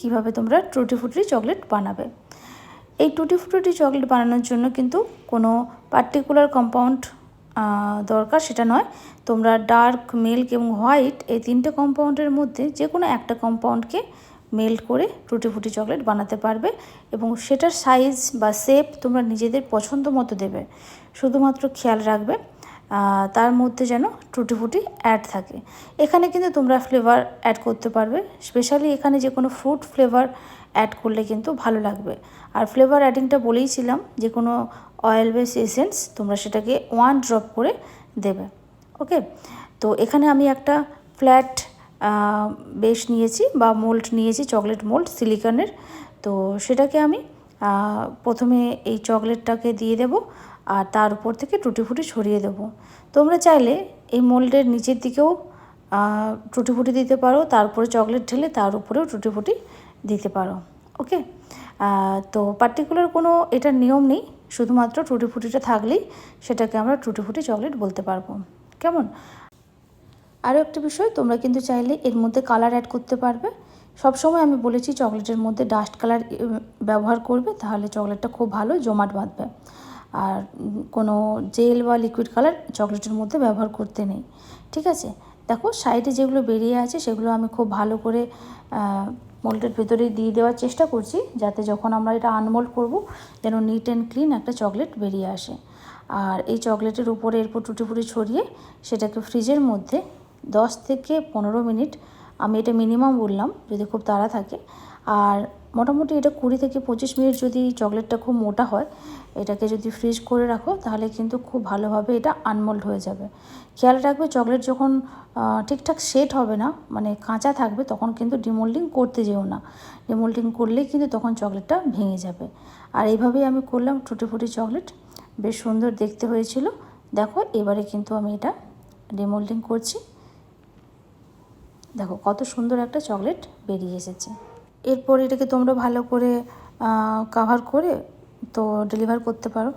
কিভাবে তোমরা টুটি ফ্রুটি চকলেট বানাবে। এই টুটি ফ্রুটি চকলেট বানানোর জন্য কিন্তু কোনো পার্টিকুলার কম্পাউন্ড দরকার সেটা নয়। তোমরা ডার্ক, মিল্ক এবং হোয়াইট এই তিনটে কম্পাউন্ডের মধ্যে যে কোনো একটা কম্পাউন্ডকে মেল্ট করে টুটি ফ্রুটি চকলেট বানাতে পারবে এবং সেটার সাইজ বা শেপ তোমরা নিজেদের পছন্দ মতো দেবে। শুধুমাত্র খেয়াল রাখবে তার মধ্যে যেন টুটি ফ্রুটি অ্যাড থাকে। এখানে কিন্তু তোমরা ফ্লেভার অ্যাড করতে পারবে, স্পেশালি এখানে যে কোনো ফ্রুট ফ্লেভার অ্যাড করলে কিন্তু ভালো লাগবে। আর ফ্লেভার অ্যাডিংটা বলেইছিলাম যে কোনো অয়েল বেস এসেন্স তোমরা সেটাকে 1 ড্রপ করে দেবে। ওকে, তো এখানে আমি একটা ফ্ল্যাট বেস নিয়েছি বা মোল্ড নিয়েছি, চকলেট মোল্ড সিলিকনের। তো সেটাকে আমি প্রথমে এই চকলেটটাকে দিয়ে দেব আর তার উপর থেকে টুটি ফ্রুটি ছড়িয়ে দেবো। তোমরা চাইলে এই মোল্ডের নিচের দিকেও টুটি ফ্রুটি দিতে পারো, তারপরে চকলেট ঢেলে তার উপরেও টুটি ফ্রুটি দিতে পারো। ওকে, তো পার্টিকুলার কোনো এটার নিয়ম নেই, শুধুমাত্র টুটি ফ্রুটিটা থাকলেই সেটাকে আমরা টুটি ফ্রুটি চকলেট বলতে পারবো। কেমন? আরও একটা বিষয়, তোমরা কিন্তু চাইলে এর মধ্যে কালার অ্যাড করতে পারবে। সবসময় আমি বলেছি চকলেটের মধ্যে ডাস্ট কালার ব্যবহার করবে, তাহলে চকলেটটা খুব ভালো জমাট বাঁধবে। আর কোনো জেল বা লিকুইড কালার চকলেটের মধ্যে ব্যবহার করতে নেই। ঠিক আছে, দেখো সাইডে যেগুলো বেরিয়ে আছে সেগুলো আমি খুব ভালো করে মোল্ডের ভেতরে দিয়ে দেওয়ার চেষ্টা করছি, যাতে যখন আমরা এটা আনমোল্ড করব যেন নিট অ্যান্ড ক্লিন একটা চকলেট বেরিয়ে আসে। আর এই চকলেটের উপরে এরপর টুটি ফ্রুটি ছড়িয়ে সেটাকে ফ্রিজের মধ্যে 10 থেকে 15 মিনিট, আমি এটা মিনিমাম বললাম যদি খুব তাড়া থাকে, আর মোটামুটি এটা 20 থেকে 25 মিনিট যদি চকলেটটা খুব মোটা হয় এটাকে যদি ফ্রিজ করে রাখো তাহলে কিন্তু খুব ভালোভাবে এটা আনমোল্ড হয়ে যাবে। খেয়াল রাখবে চকলেট যখন ঠিকঠাক সেট হবে না, মানে কাঁচা থাকবে, তখন কিন্তু ডিমোল্ডিং করতে যেও না। ডিমোল্ডিং করলেই কিন্তু তখন চকলেটটা ভেঙে যাবে। আর এইভাবেই আমি করলাম টুটি ফ্রুটি চকলেট, বেশ সুন্দর দেখতে হয়েছিল। দেখো এবারে কিন্তু আমি এটা ডিমোল্ডিং করছি, দেখো কত সুন্দর একটা চকলেট বেরিয়ে এসেছে। এরপর এটাকে তোমরা ভালো করে কাভার করে তো ডেলিভার করতে পারো।